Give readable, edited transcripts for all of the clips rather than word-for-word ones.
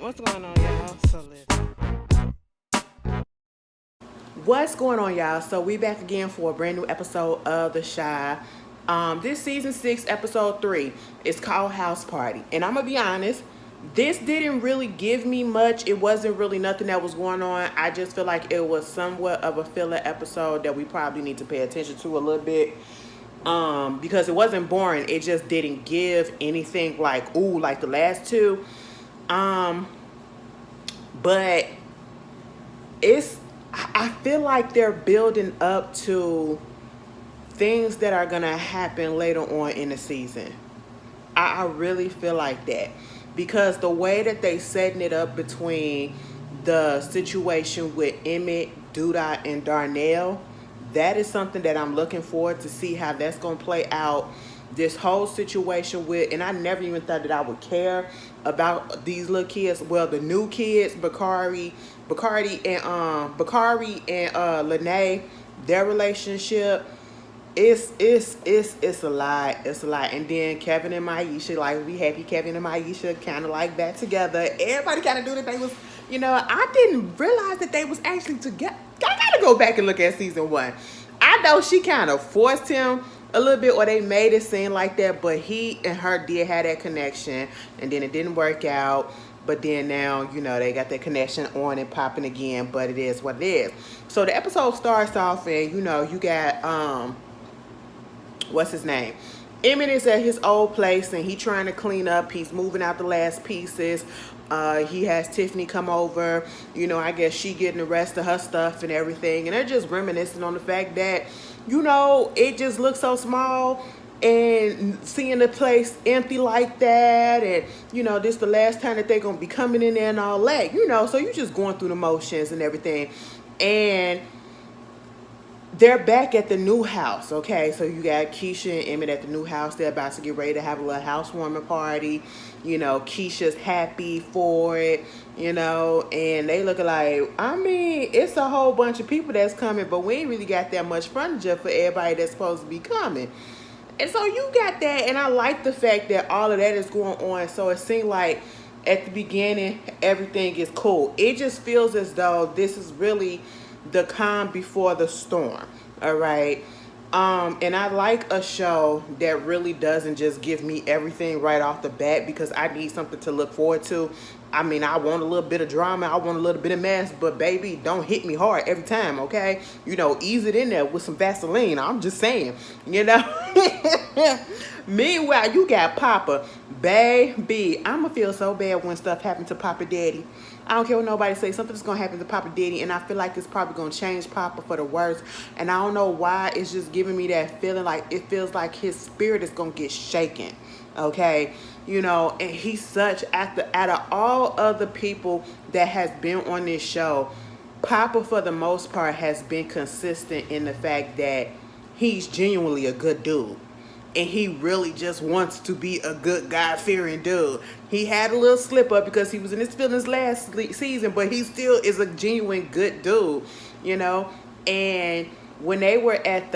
What's going on, y'all? So listen. What's going on, y'all? So we back again for a brand new episode of The Shy. This season 6, episode 3 is called House Party. And I'm gonna be honest, this didn't really give me much. It wasn't really nothing that was going on. I just feel like it was somewhat of a filler episode that we probably need to pay attention to a little bit. Because it wasn't boring. It just didn't give anything like, ooh, like the last two. But it's I feel like they're building up to things that are gonna happen later on in the season. I really feel like that because the way that they setting it up between the situation with Emmett, Duda, and Darnell, that is something that I'm looking forward to see how that's gonna play out. This whole situation with, and I never even thought that I would care about these little kids. Well, the new kids, Bakari and Lene, their relationship. It's a lot. It's a lot. And then Kevin and Maisha, like we happy Kevin and Maisha kind of like back together. Everybody kind of knew that they was, I didn't realize that they was actually together. I gotta go back and look at season 1. I know she kind of forced him a little bit, or they made it seem like that, but he and her did have that connection, and then it didn't work out. But then now, they got that connection on and popping again, but it is what it is. So the episode starts off and, you got, what's his name? Emmett is at his old place and he trying to clean up. He's moving out the last pieces. He has Tiffany come over. I guess she getting the rest of her stuff and everything. And they're just reminiscing on the fact that, it just looks so small. And seeing the place empty like that. And, this the last time that they're going to be coming in there and all that. So you just going through the motions and everything. And they're back at the new house, okay? So you got Keisha and Emmett at the new house. They're about to get ready to have a little housewarming party. Keisha's happy for it, and they look like, it's a whole bunch of people that's coming, but we ain't really got that much furniture for everybody that's supposed to be coming. And so you got that, and I like the fact that all of that is going on. So it seemed like at the beginning, everything is cool. It just feels as though this is really the calm before the storm. All right. And I like a show that really doesn't just give me everything right off the bat, because I need something to look forward to. I want a little bit of drama. I want a little bit of mess, but baby, don't hit me hard every time, okay? Ease it in there with some Vaseline. I'm just saying, Meanwhile, you got Papa. Baby, I'ma feel so bad when stuff happens to Papa Daddy. I don't care what nobody say. Something's going to happen to Papa Daddy, and I feel like it's probably going to change Papa for the worse. And I don't know why. It's just giving me that feeling like it feels like his spirit is going to get shaken. Okay? And he's such, out of all other people that has been on this show, Papa, for the most part, has been consistent in the fact that he's genuinely a good dude. And he really just wants to be a good God-fearing dude. He had a little slip up because he was in his feelings last season, but he still is a genuine good dude, And when they were at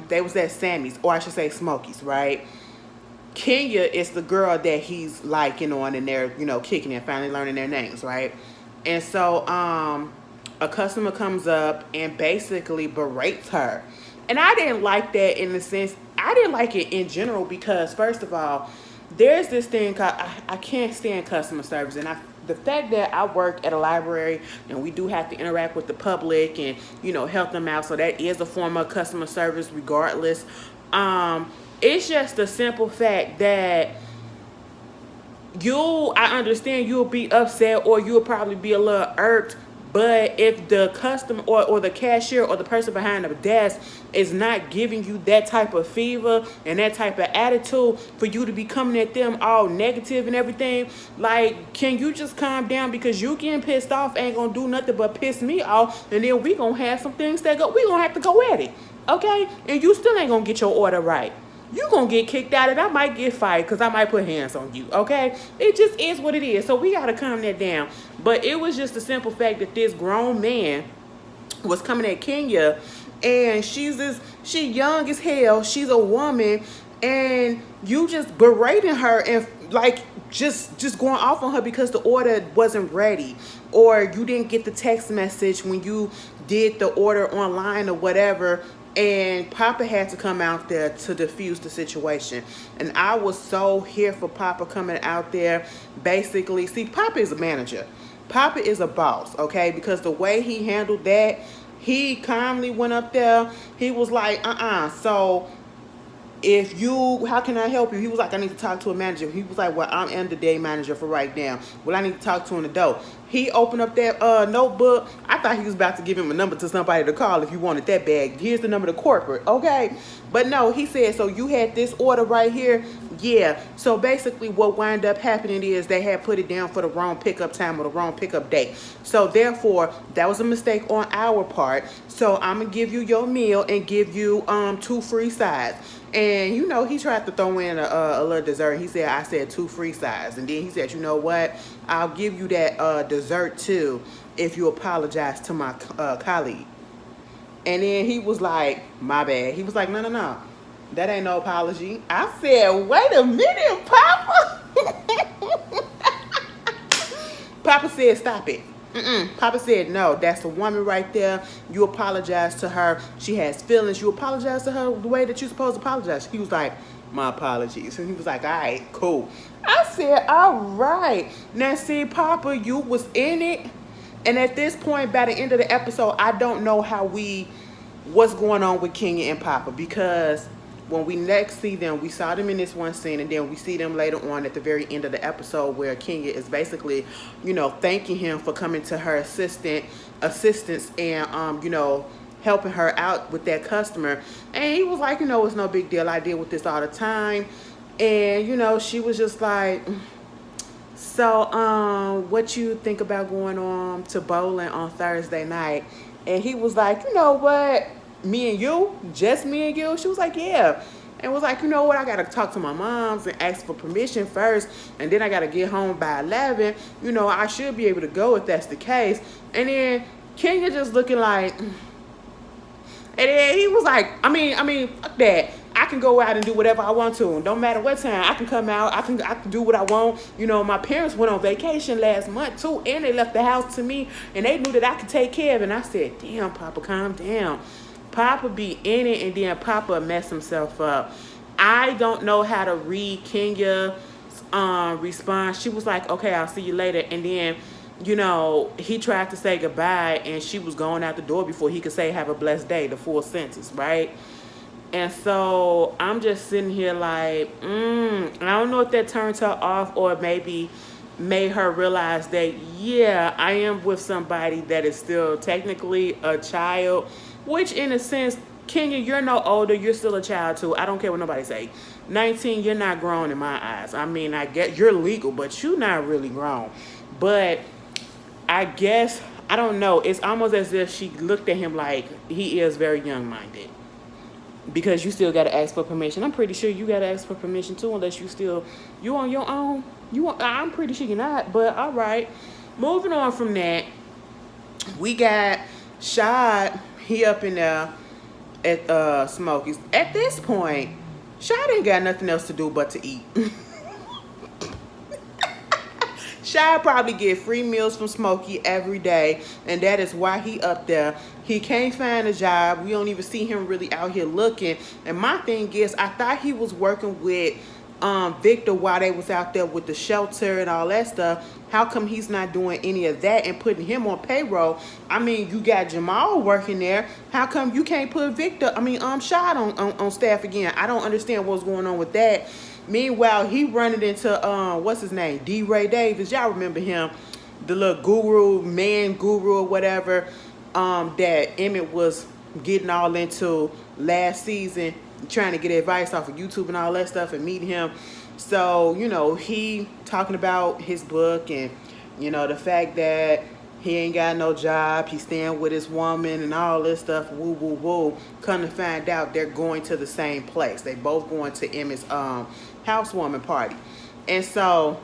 they was at Sammy's, or I should say Smokey's, right? Kenya is the girl that he's liking on, and they're, kicking and finally learning their names, right? And so a customer comes up and basically berates her. And I didn't like that in the sense, I didn't like it in general because, first of all, there's this thing called, I can't stand customer service. And the fact that I work at a library and we do have to interact with the public and, help them out. So that is a form of customer service regardless. It's just the simple fact that I understand you'll be upset or you'll probably be a little irked. But if the customer or the cashier or the person behind the desk is not giving you that type of fever and that type of attitude for you to be coming at them all negative and everything, like, can you just calm down? Because you getting pissed off ain't going to do nothing but piss me off. And then we going to have some things we going to have to go at it. Okay? And you still ain't going to get your order right. You gonna get kicked out and I might get fired because I might put hands on you, okay? It just is what it is. So we gotta calm that down. But it was just the simple fact that this grown man was coming at Kenya, and she young as hell. She's a woman, and you just berating her and like just going off on her because the order wasn't ready, or you didn't get the text message when you did the order online or whatever, and Papa had to come out there to diffuse the situation. And I was so here for Papa coming out there. Basically, see, Papa is a manager. Papa is a boss, okay? Because the way he handled that, he calmly went up there. He was like, so if you, how can I help you? He was like, I need to talk to a manager. He was like, well, I am the day manager for right now. Well, I need to talk to an adult. He opened up that notebook. I thought he was about to give him a number to somebody to call if you wanted that bag. Here's the number to corporate, okay? But no, he said, so you had this order right here? Yeah. So basically what wound up happening is they had put it down for the wrong pickup time or the wrong pickup date. So therefore, that was a mistake on our part. So I'm going to give you your meal and give you 2 free sides. And, you know, he tried to throw in a little dessert. He said, I said 2 free sides. And then he said, you know what? I'll give you that dessert, too, if you apologize to my colleague. And then he was like, my bad. He was like, no. That ain't no apology. I said, wait a minute, Papa. Papa said, stop it. Papa said, no, that's the woman right there. You apologize to her. She has feelings. You apologize to her the way that you're supposed to apologize. He was like, my apologies. And he was like, all right, cool. I said, all right. Now, see, Papa, you was in it. And at this point, by the end of the episode, I don't know what's going on with Kenya and Papa, because when we next see them, we saw them in this one scene, and then we see them later on at the very end of the episode where Kenya is basically, you know, thanking him for coming to her assistance and, you know, helping her out with that customer. And he was like, you know, it's no big deal. I deal with this all the time. And, you know, she was just like, so, what you think about going on to bowling on Thursday night? And he was like, you know what? Me and you? Just me and you? She was like, yeah. And was like, you know what? I got to talk to my moms and ask for permission first. And then I got to get home by 11. You know, I should be able to go if that's the case. And then Kenya just looking like, and then he was like, I mean, fuck that. I can go out and do whatever I want to. No matter what time. I can come out. I can do what I want. You know, my parents went on vacation last month too. And they left the house to me. And they knew that I could take care of it. And I said, damn, Papa, calm down. Papa be in it, and then Papa mess himself up. I don't know how to read Kenya's response. She was like, okay, I'll see you later. And then, you know, he tried to say goodbye, and she was going out the door before he could say have a blessed day, the full sentence, right? And so I'm just sitting here like, I don't know if that turns her off or maybe made her realize that, yeah, I am with somebody that is still technically a child, which in a sense, Kenya, you're no older. You're still a child too. I don't care what nobody say. 19, you're not grown in my eyes. I mean, I get you're legal, but you're not really grown. But I guess, I don't know. It's almost as if she looked at him like he is very young-minded. Because you still got to ask for permission. I'm pretty sure you got to ask for permission too, unless you on your own. I'm pretty sure you're not, but all right. Moving on from that, we got Shad. He up in there at Smokey's. At this point, Shad ain't got nothing else to do but to eat. Shad probably get free meals from Smokey every day, and that is why he up there. He can't find a job. We don't even see him really out here looking. And my thing is, I thought he was working with Victor while they was out there with the shelter and all that stuff. How come he's not doing any of that and putting him on payroll? I mean, you got Jamal working there. How come you can't put Shad on staff again? I don't understand what's going on with that. Meanwhile, he running into, what's his name? D. Ray Davis. Y'all remember him. The little guru or whatever, that Emmett was getting all into last season, trying to get advice off of YouTube and all that stuff, and meeting him. So, you know, he talking about his book and, you know, the fact that he ain't got no job, he's staying with his woman and all this stuff, woo, woo, woo. Come to find out they're going to the same place. They both going to Emmett's housewarming party. And so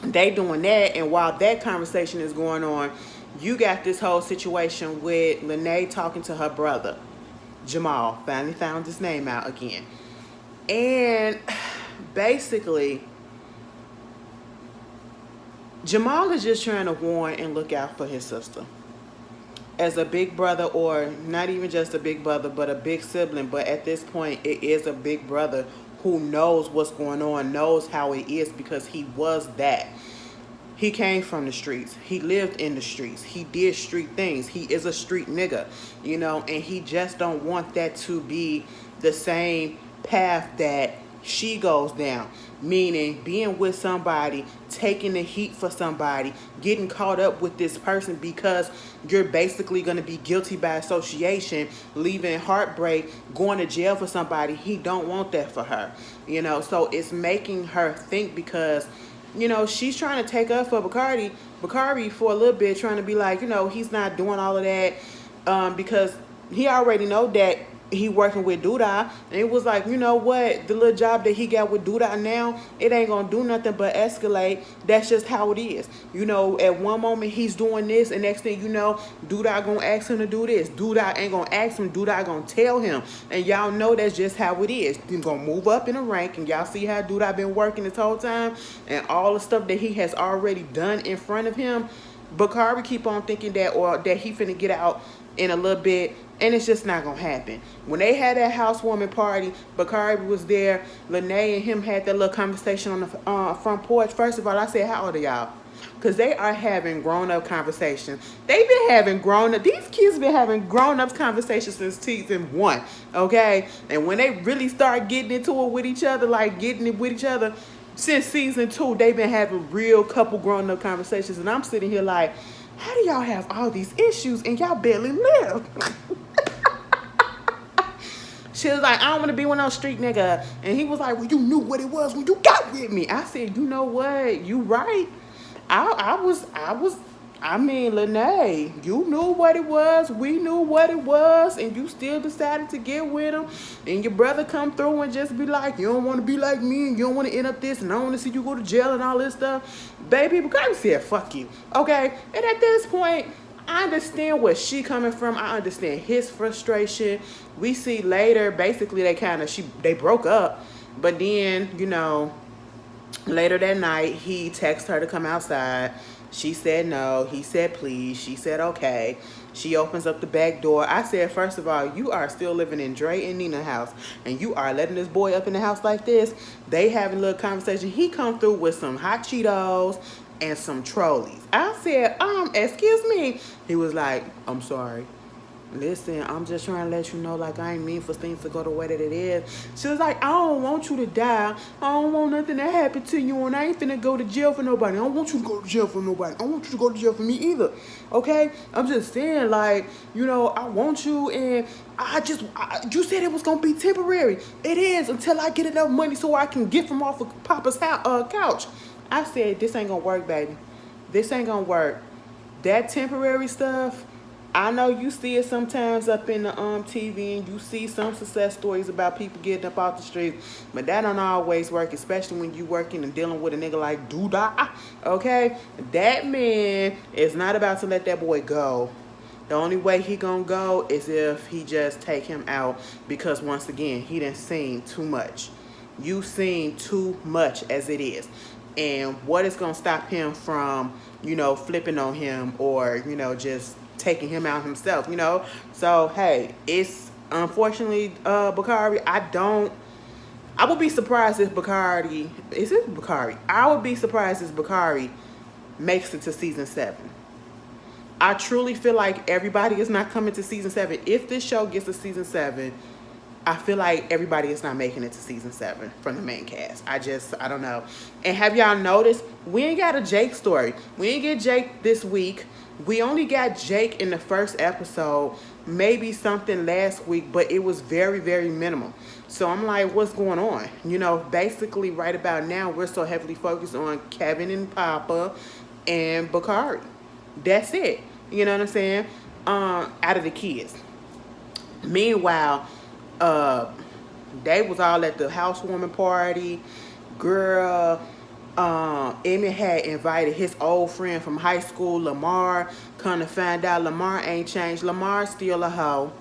they doing that, and while that conversation is going on, you got this whole situation with Lene talking to her brother. Jamal finally found his name out again. And basically, Jamal is just trying to warn and look out for his sister. As a big brother, or not even just a big brother, but a big sibling. But at this point, it is a big brother who knows what's going on, knows how it is because he was that. He came from the streets. He lived in the streets. He did street things. He is a street nigga, and he just don't want that to be the same path that she goes down. Meaning being with somebody, taking the heat for somebody, getting caught up with this person because you're basically going to be guilty by association, leaving heartbreak, going to jail for somebody. He don't want that for her, So it's making her think because she's trying to take up for Bacardi for a little bit, trying to be like, he's not doing all of that because he already know that he working with Duda. And it was like, what? The little job that he got with Duda now, it ain't going to do nothing but escalate. That's just how it is. At one moment he's doing this, and next thing you know, Duda going to ask him to do this. Duda ain't going to ask him. Duda going to tell him. And y'all know that's just how it is. He's going to move up in the rank, and y'all see how Duda been working this whole time, and all the stuff that he has already done in front of him. Bakari keep on thinking that, or that he finna get out in a little bit, and it's just not gonna happen. When they had that housewarming party, Bakari was there. Lene and him had that little conversation on the front porch. First of all, I said, how old are y'all? Because they are having grown-up conversations. They've been having grown-up, these kids been having grown-up conversations since season 1, okay? And when they really start getting into it with each other, since season 2, they've been having real couple grown-up conversations. And I'm sitting here like, how do y'all have all these issues and y'all barely live? She was like, I don't want to be one of those street nigga. And he was like, well, you knew what it was when you got with me. I said, you know what? You right. I mean, Lene, you knew what it was. We knew what it was. And you still decided to get with him. And your brother come through and just be like, you don't want to be like me. And you don't want to end up this. And I don't want to see you go to jail and all this stuff. Baby, because I said, fuck you. Okay? And at this point, I understand where she coming from. I understand his frustration. We see later, basically, they broke up. But then, later that night, he texted her to come outside. She said no. He said please. She said okay. She opens up the back door. I said, first of all, you are still living in Dre and Nina's house, and you are letting this boy up in the house like this. They having a little conversation. He come through with some hot Cheetos and some trolleys. I said, excuse me. He was like, I'm sorry. Listen, I'm just trying to let you know, like, I ain't mean for things to go the way that it is. She was like, I don't want you to die. I don't want nothing to happen to you, and I ain't finna go to jail for nobody. I don't want you to go to jail for nobody. I don't want you to go to jail for me either. Okay? I'm just saying, like, I want you, and you said it was gonna be temporary. It is, until I get enough money so I can get from off of Papa's couch. I said, this ain't gonna work, baby. This ain't gonna work. That temporary stuff, I know you see it sometimes up in the TV, and you see some success stories about people getting up off the streets, but that don't always work, especially when you working and dealing with a nigga like Duda, okay? That man is not about to let that boy go. The only way he gonna go is if he just take him out, because once again, he done seen too much. You seen too much as it is. And what is gonna stop him from, flipping on him, or, just taking him out himself, So, hey, it's unfortunately Bakari. I would be surprised if Bakari, is it Bakari? I would be surprised if Bakari makes it to season 7. I truly feel like everybody is not coming to season 7. If this show gets to season 7, I feel like everybody is not making it to season 7 from the main cast. I don't know. And have y'all noticed, we ain't got a Jake story. We ain't get Jake this week. We only got Jake in the first episode, maybe something last week, but it was very, very minimal. So I'm like, what's going on? Basically right about now, we're so heavily focused on Kevin and Papa and Bakari. That's it. You know what I'm saying? Out of the kids. Meanwhile, they was all at the housewarming party. Girl, Emmett had invited his old friend from high school, Lamar. Come to find out, Lamar ain't changed. Lamar's still a hoe.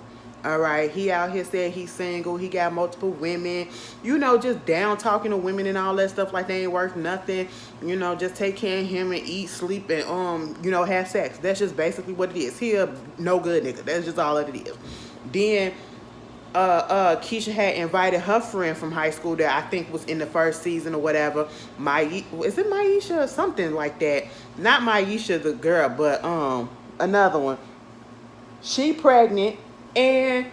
All right, he out here said he's single. He got multiple women. You know, just down talking to women and all that stuff like they ain't worth nothing. You know, just take care of him and eat, sleep, and you know, have sex. That's just basically what it is. He a no good nigga. That's just all that it is. Then Keisha had invited her friend from high school that I think was in the first season or whatever. Is it Maisha or something like that? Not Maisha the girl, but another one. She pregnant, and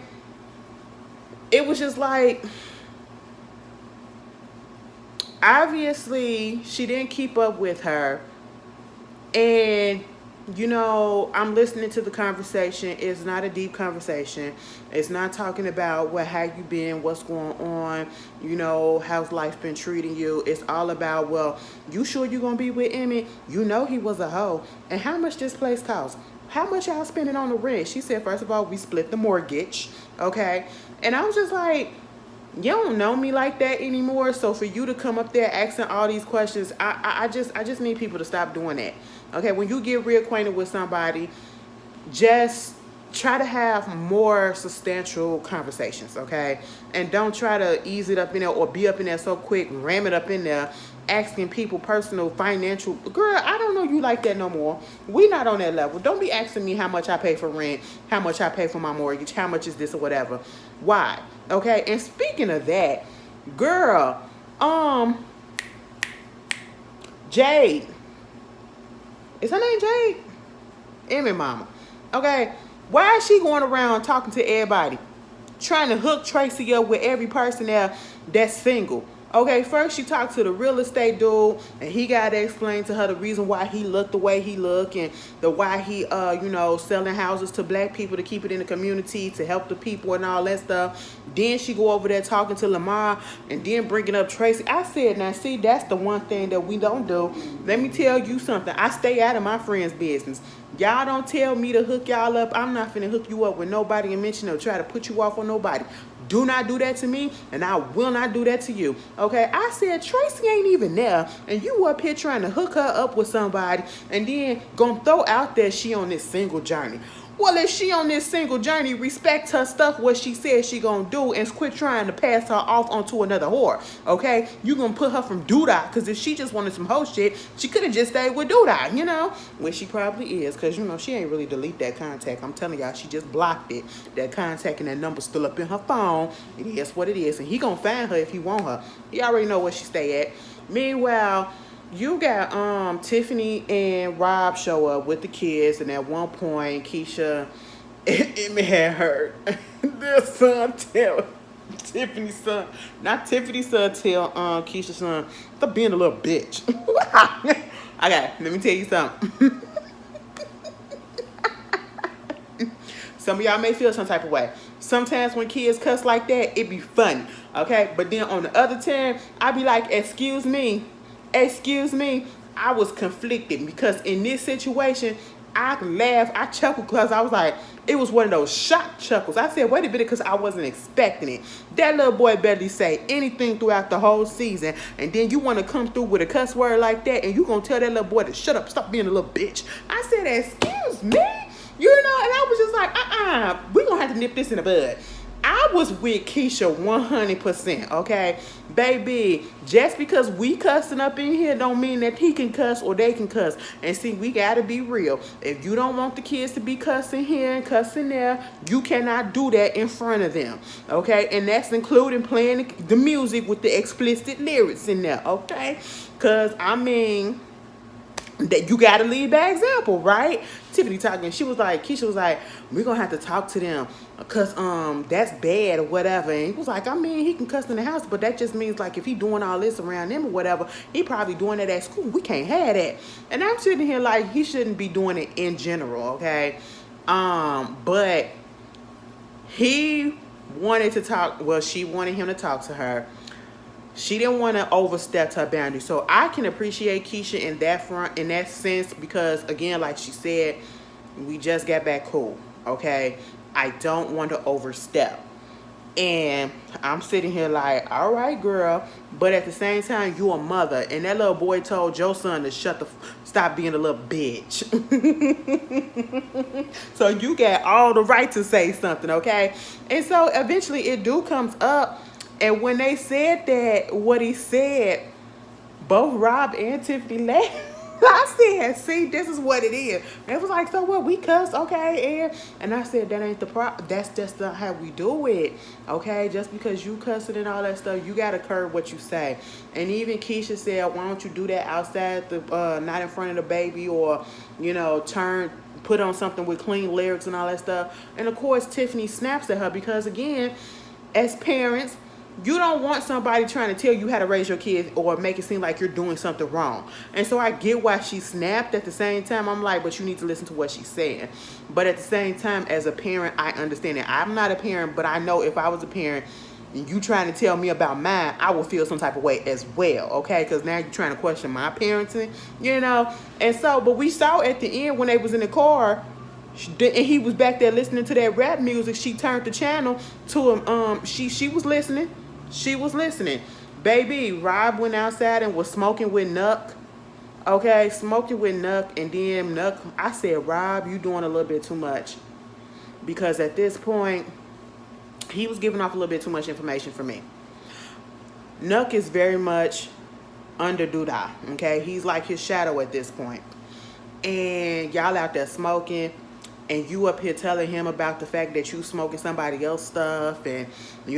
it was just like, obviously she didn't keep up with her. And you know, I'm listening to the conversation. It's not a deep conversation. It's not talking about how you been, what's going on, you know, how's life been treating you. It's all about, well, you sure you gonna be with Emmett? You know he was a hoe. And how much this place costs? How much y'all spending on the rent? She said, first of all, we split the mortgage, okay? And I was just like, you don't know me like that anymore. So for you to come up there asking all these questions, I just need people to stop doing that. Okay, when you get reacquainted with somebody, just try to have more substantial conversations, okay? And don't try to ease it up in there or be up in there so quick, ram it up in there, asking people personal, financial. Girl, I don't know you like that no more. We not on that level. Don't be asking me how much I pay for rent, how much I pay for my mortgage, how much is this or whatever. Why? Okay, and speaking of that, girl, Jade. Is her name Jade? Emmett mama. Okay, why is she going around talking to everybody, trying to hook Tracy up with every person there that's single? Okay, first she talked to the real estate dude, and he got to explain to her the reason why he looked the way he looked, and why he, you know, selling houses to black people to keep it in the community, to help the people and all that stuff. Then she go over there talking to Lamar, and then bringing up Tracy. I said, now see, that's the one thing that we don't do. Let me tell you something. I stay out of my friends' business. Y'all don't tell me to hook y'all up. I'm not finna hook you up with nobody and mention or try to put you off on nobody. Do not do that to me, and I will not do that to you. Okay, I said Tracy ain't even there, and you up here trying to hook her up with somebody, and then gonna throw out there she on this single journey. Well, if she on this single journey, respect her stuff, what she said she gonna do, and quit trying to pass her off onto another whore, okay? You gonna put her from Duda, because if she just wanted some hoe shit, she could have just stayed with Duda, you know? Which she probably is, because, you know, she ain't really delete that contact. I'm telling y'all, she just blocked it. That contact and that number still up in her phone. It is what it is, and he gonna find her if he want her. He already know where she stay at. Meanwhile, you got Tiffany and Rob show up with the kids, and at one point Keisha it had her their son tell Tiffany's son, not Tiffany's son, tell Keisha's son, stop being a little bitch. Okay, let me tell you something. Some of y'all may feel some type of way. Sometimes when kids cuss like that, it be funny, okay? But then on the other time, I be like, excuse me, I was conflicted, because in this situation, I laughed, I chuckled, because I was like, it was one of those shock chuckles. I said, wait a minute, because I wasn't expecting it. That little boy barely say anything throughout the whole season, and then you want to come through with a cuss word like that, and you going to tell that little boy to shut up, stop being a little bitch. I said, excuse me? You know, and I was just like, we going to have to nip this in the bud. I was with Keisha 100%, okay? Baby, just because we cussing up in here don't mean that he can cuss or they can cuss. And see, we got to be real. If you don't want the kids to be cussing here and cussing there, you cannot do that in front of them, okay? And that's including playing the music with the explicit lyrics in there, okay? Because, I mean, that you got to lead by example, right? Tiffany talking, Keisha was like, we're going to have to talk to them because that's bad or whatever. And he was like, I mean, he can cuss in the house, but that just means like if he doing all this around them or whatever, he probably doing it at school. We can't have that. And I'm sitting here like, he shouldn't be doing it in general, okay? But he wanted to talk, well, she wanted him to talk to her. She didn't want to overstep her boundary. So I can appreciate Keisha in that sense, because again, like she said, we just got back cool, okay? I don't want to overstep. And I'm sitting here like, all right, girl. But at the same time, you a mother. And that little boy told your son to stop being a little bitch. So you got all the right to say something, okay? And so eventually it do comes up, and when they said that, what he said, both Rob and Tiffany laughed. I said, see, this is what it is. It was like, so what, we cuss, okay? And I said, that ain't the problem. That's just not how we do it, okay? Just because you cussing and all that stuff, you got to curb what you say. And even Keisha said, why don't you do that outside, not in front of the baby, or, put on something with clean lyrics and all that stuff. And of course, Tiffany snaps at her because, again, as parents, you don't want somebody trying to tell you how to raise your kids or make it seem like you're doing something wrong. And so I get why she snapped. At the same time, I'm like, but you need to listen to what she's saying. But at the same time, as a parent, I understand it. I'm not a parent, but I know if I was a parent and you trying to tell me about mine, I will feel some type of way as well, okay? Because now you're trying to question my parenting, And so, but we saw at the end when they was in the car, and he was back there listening to that rap music. She turned the channel to him. She was listening. She was listening. Baby, Rob went outside and was smoking with Nuck. Okay, smoking with Nuck. And then Nuck, I said, Rob, you doing a little bit too much. Because at this point, he was giving off a little bit too much information for me. Nuck is very much under Duda. Okay, he's like his shadow at this point. And y'all out there smoking. And you up here telling him about the fact that you smoking somebody else's stuff and,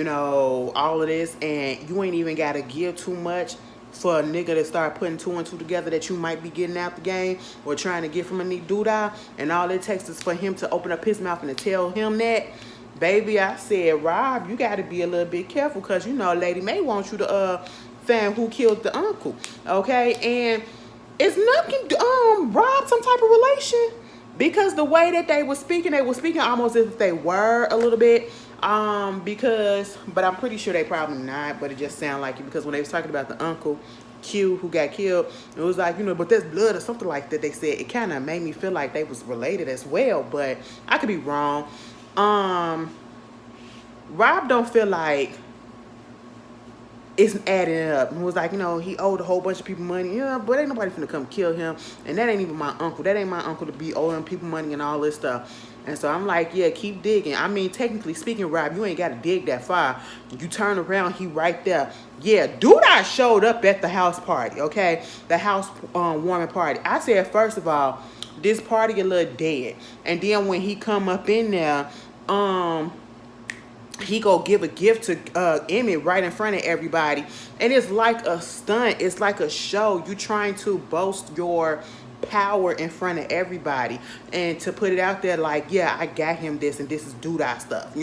all of this. And you ain't even got to give too much for a nigga to start putting two and two together that you might be getting out the game or trying to get from a nigga Duda. And all it takes is for him to open up his mouth and to tell him that. Baby, I said, Rob, you got to be a little bit careful because, Lady May wants you to find who killed the uncle. Okay? And it's nothing, Rob some type of relation? Because the way that they were speaking almost as if they were a little bit. But I'm pretty sure they probably not, but it just sounded like it because when they was talking about the uncle, Q, who got killed, it was like, but there's blood or something like that they said. It kind of made me feel like they was related as well, but I could be wrong. Rob don't feel like it's adding up. It was like, he owed a whole bunch of people money. Yeah, but ain't nobody finna come kill him. And that ain't even my uncle. That ain't my uncle to be owing people money and all this stuff. And so I'm like, yeah, keep digging. I mean, technically speaking, Rob, you ain't got to dig that far. You turn around, he right there. Yeah, Duda showed up at the house party, okay? The house warming party. I said, first of all, this party a little dead. And then when he come up in there, he go give a gift to Emmett right in front of everybody. And it's like a stunt. It's like a show. You trying to boast your power in front of everybody. And to put it out there like, yeah, I got him this and this is Duda stuff,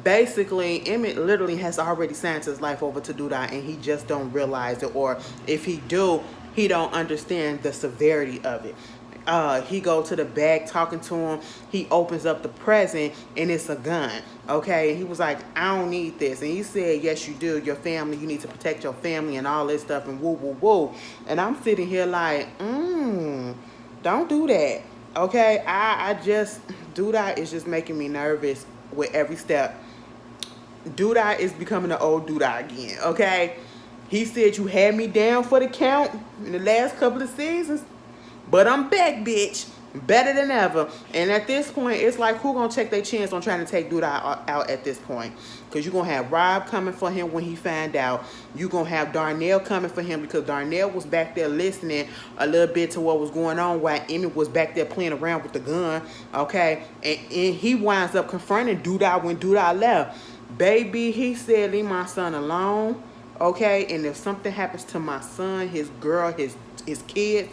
Basically, Emmett literally has already signed his life over to Duda and he just don't realize it. Or if he do, he don't understand the severity of it. He go to the back talking to him. He opens up the present and it's a gun. Okay, he was like, I don't need this. And he said, yes, you do. Your family, you need to protect your family and all this stuff and woo, woo, woo. And I'm sitting here like, don't do that. Okay, I just, Duda is just making me nervous with every step. Duda is becoming the old Duda again, okay? He said, you had me down for the count in the last couple of seasons. But I'm back, bitch. Better than ever. And at this point, it's like, who gonna take their chance on trying to take Duda out at this point? Because you're going to have Rob coming for him when he find out. You're going to have Darnell coming for him because Darnell was back there listening a little bit to what was going on while Emmett was back there playing around with the gun. Okay? And he winds up confronting Duda when Duda left. Baby, he said, leave my son alone. Okay? And if something happens to my son, his girl, his kids,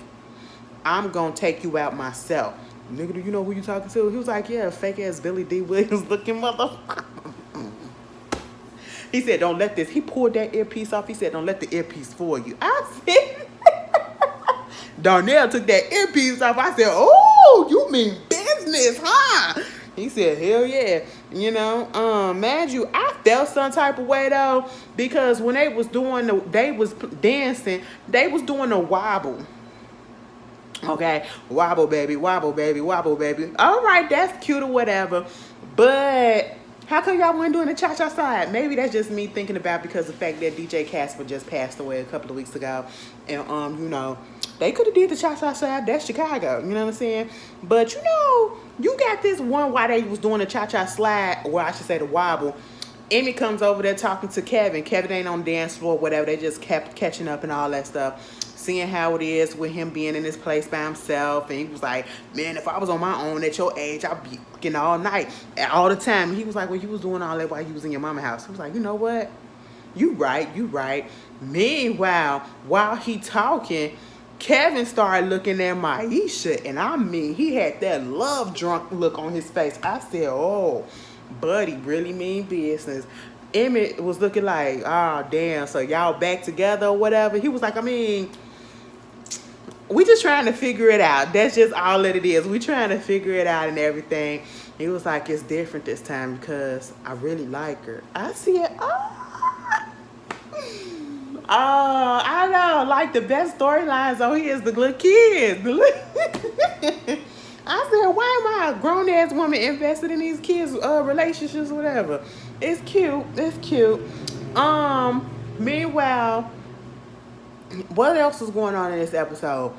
I'm going to take you out myself. Nigga, do you know who you talking to? He was like, yeah, fake-ass Billy D. Williams looking motherfucker. He said, don't let this. He pulled that earpiece off. He said, don't let the earpiece fool you. I said, Darnell took that earpiece off. I said, oh, you mean business, huh? He said, hell yeah. Mind you, I felt some type of way, though, because when they was dancing, they was doing a wobble. Okay, wobble baby, wobble baby, wobble baby. All right, that's cute or whatever. But how come y'all weren't doing the cha-cha side? Maybe that's just me thinking about because of the fact that DJ Casper just passed away a couple of weeks ago. And They could have did the cha-cha slide. That's Chicago. You know what I'm saying? But you got this one while they was doing the cha-cha slide, or I should say the wobble. Emmy comes over there talking to Kevin. Kevin ain't on the dance floor, whatever. They just kept catching up and all that stuff. Seeing how it is with him being in this place by himself. And he was like, man, if I was on my own at your age, I'd be fucking all night, all the time. And he was like, well, you was doing all that while you was in your mama's house. He was like, you know what? You right. Meanwhile, while he talking, Kevin started looking at Maisha. And I mean, he had that love drunk look on his face. I said, oh, buddy really mean business. Emmett was looking like, oh, damn, so y'all back together or whatever. He was like, I mean, we just trying to figure it out. That's just all that it is. We trying to figure it out and everything. He was like, it's different this time because I really like her. I said, I know, like the best storylines on here is the little kids. I said, why am I a grown ass woman invested in these kids' relationships, whatever? It's cute. Meanwhile, what else is going on in this episode?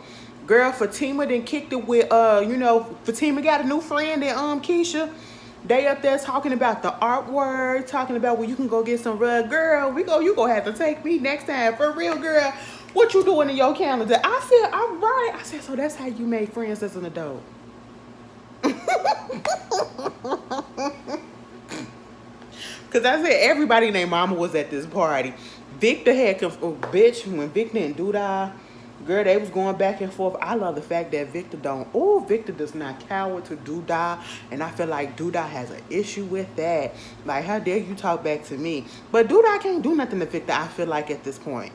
Girl, Fatima then kicked it with Fatima got a new friend in Keisha. They up there talking about the artwork, talking about where you can go get some rug. Girl, you gonna have to take me next time. For real, girl. What you doing in your calendar? I said, all right. I said, so that's how you made friends as an adult. Because I said everybody named Mama was at this party. Victor had when Victor and Duda, girl, they was going back and forth. I love the fact that Victor does not cower to Duda. And I feel like Duda has an issue with that. Like, how dare you talk back to me? But Duda can't do nothing to Victor, I feel like, at this point.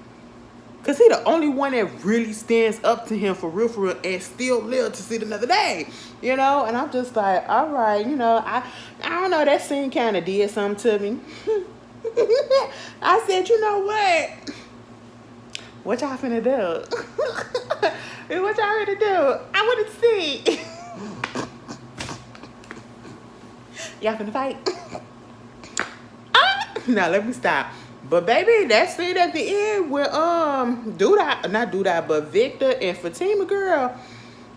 Because he the only one that really stands up to him for real, and still live to see another day. And I'm just like, all right, I don't know, that scene kind of did something to me. I said, you know what? What y'all finna do? What y'all finna do? I want to see. Y'all finna fight? Now let me stop. But baby, that scene at the end with but Victor and Fatima, girl.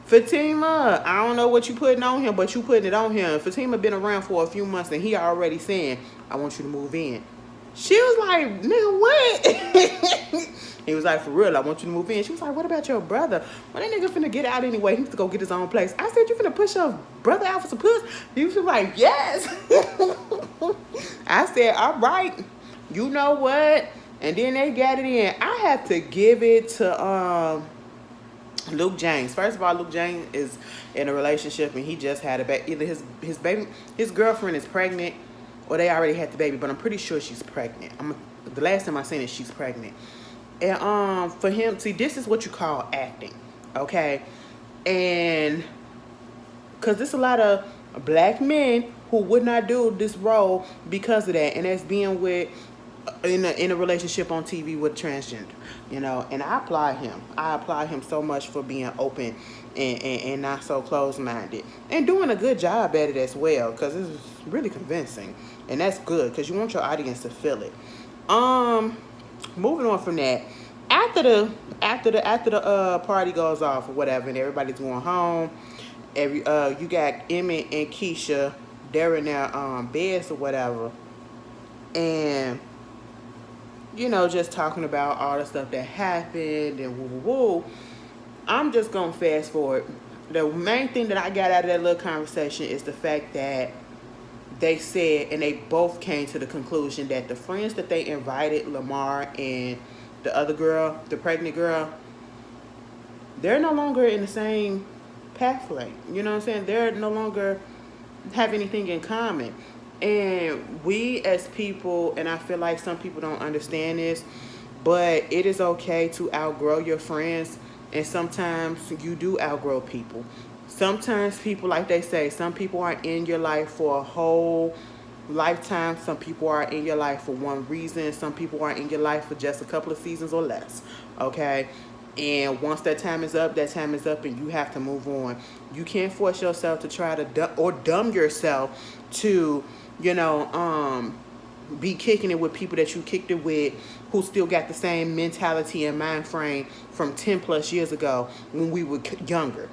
Fatima, I don't know what you putting on him, but you putting it on him. Fatima been around for a few months and he already saying, I want you to move in. She was like, nigga, what? He was like, for real, I want you to move in. She was like, what about your brother? Well, that nigga finna get out anyway. He needs to go get his own place. I said, you finna push your brother out for some puss? He was like, yes. I said, all right. You know what? And then they got it in. I have to give it to Luke James. First of all, Luke James is in a relationship and he just had a baby. Either his girlfriend is pregnant, or they already had the baby. But I'm pretty sure she's pregnant. The last time I seen it, she's pregnant. And for him, see, this is what you call acting, okay? And because there's a lot of black men who would not do this role because of that, and that's being with in a relationship on TV with transgender, and I applaud him so much for being open and not so closed-minded and doing a good job at it as well, because it's really convincing, and that's good because you want your audience to feel it. Moving on from that, after the party goes off or whatever, and everybody's going home, you got Emmett and Keisha, they're in their beds or whatever, and just talking about all the stuff that happened and woo. I'm just gonna fast forward. The main thing that I got out of that little conversation is the fact that they said, and they both came to the conclusion that the friends that they invited, Lamar and the other girl, the pregnant girl, they're no longer in the same pathway. You know what I'm saying? They're no longer have anything in common. And we as people, and I feel like some people don't understand this, but it is okay to outgrow your friends, and sometimes you do outgrow people. Sometimes people, like they say, some people are in your life for a whole lifetime. Some people are in your life for one reason. Some people are in your life for just a couple of seasons or less, okay? And once that time is up, and you have to move on. You can't force yourself to try to dumb yourself to, be kicking it with people that you kicked it with who still got the same mentality and mind frame from 10 plus years ago when we were younger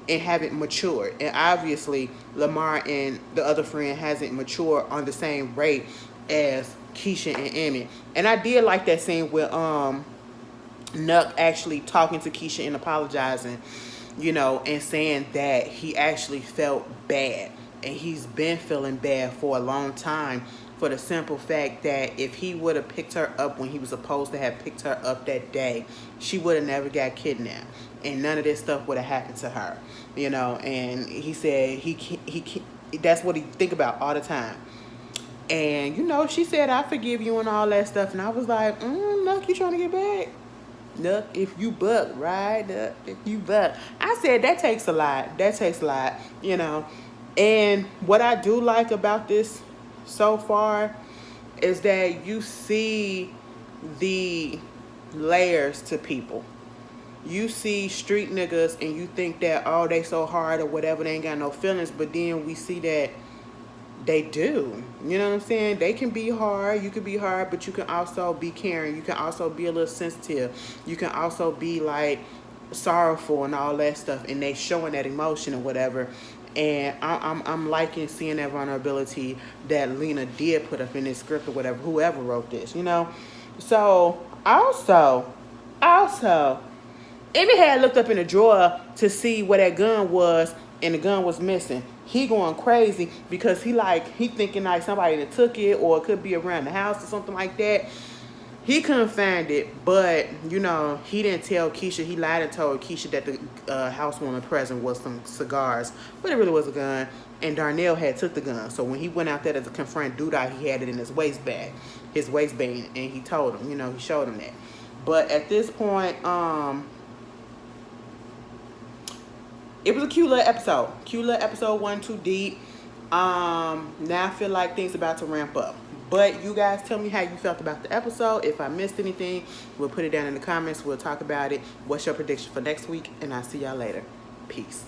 and haven't matured. And obviously, Lamar and the other friend hasn't matured on the same rate as Keisha and Emmett. And I did like that scene with Nuck actually talking to Keisha and apologizing, and saying that he actually felt bad. And he's been feeling bad for a long time, for the simple fact that if he would have picked her up when he was supposed to have picked her up that day, she would have never got kidnapped. And none of this stuff would have happened to her. And he said he that's what he think about all the time. And, she said, I forgive you and all that stuff. And I was like, Nuck, you trying to get back? Nuck, if you buck, right? Nuck, if you buck. I said, that takes a lot. That takes a lot, And what I do like about this so far is that you see the layers to people. You see street niggas and you think that, oh, they so hard or whatever, they ain't got no feelings. But then we see that they do. You know what I'm saying? They can be hard. You can be hard, but you can also be caring. You can also be a little sensitive. You can also be like sorrowful and all that stuff. And they showing that emotion or whatever. And I'm liking seeing that vulnerability that Lena did put up in this script or whatever, whoever wrote this, So also, Emmett had looked up in the drawer to see where that gun was, and the gun was missing. He going crazy because he thinking like somebody that took it, or it could be around the house or something like that. He couldn't find it, but he didn't tell Keisha. He lied and told Keisha that the housewoman present was some cigars, but it really was a gun. And Darnell had took the gun, so when he went out there to confront Duda, he had it in his waistband, and he told him. He showed him that. But at this point, it was a cute little episode. Cute little episode, wasn't too deep. Now I feel like things about to ramp up. But you guys tell me how you felt about the episode. If I missed anything, we'll put it down in the comments. We'll talk about it. What's your prediction for next week? And I'll see y'all later. Peace.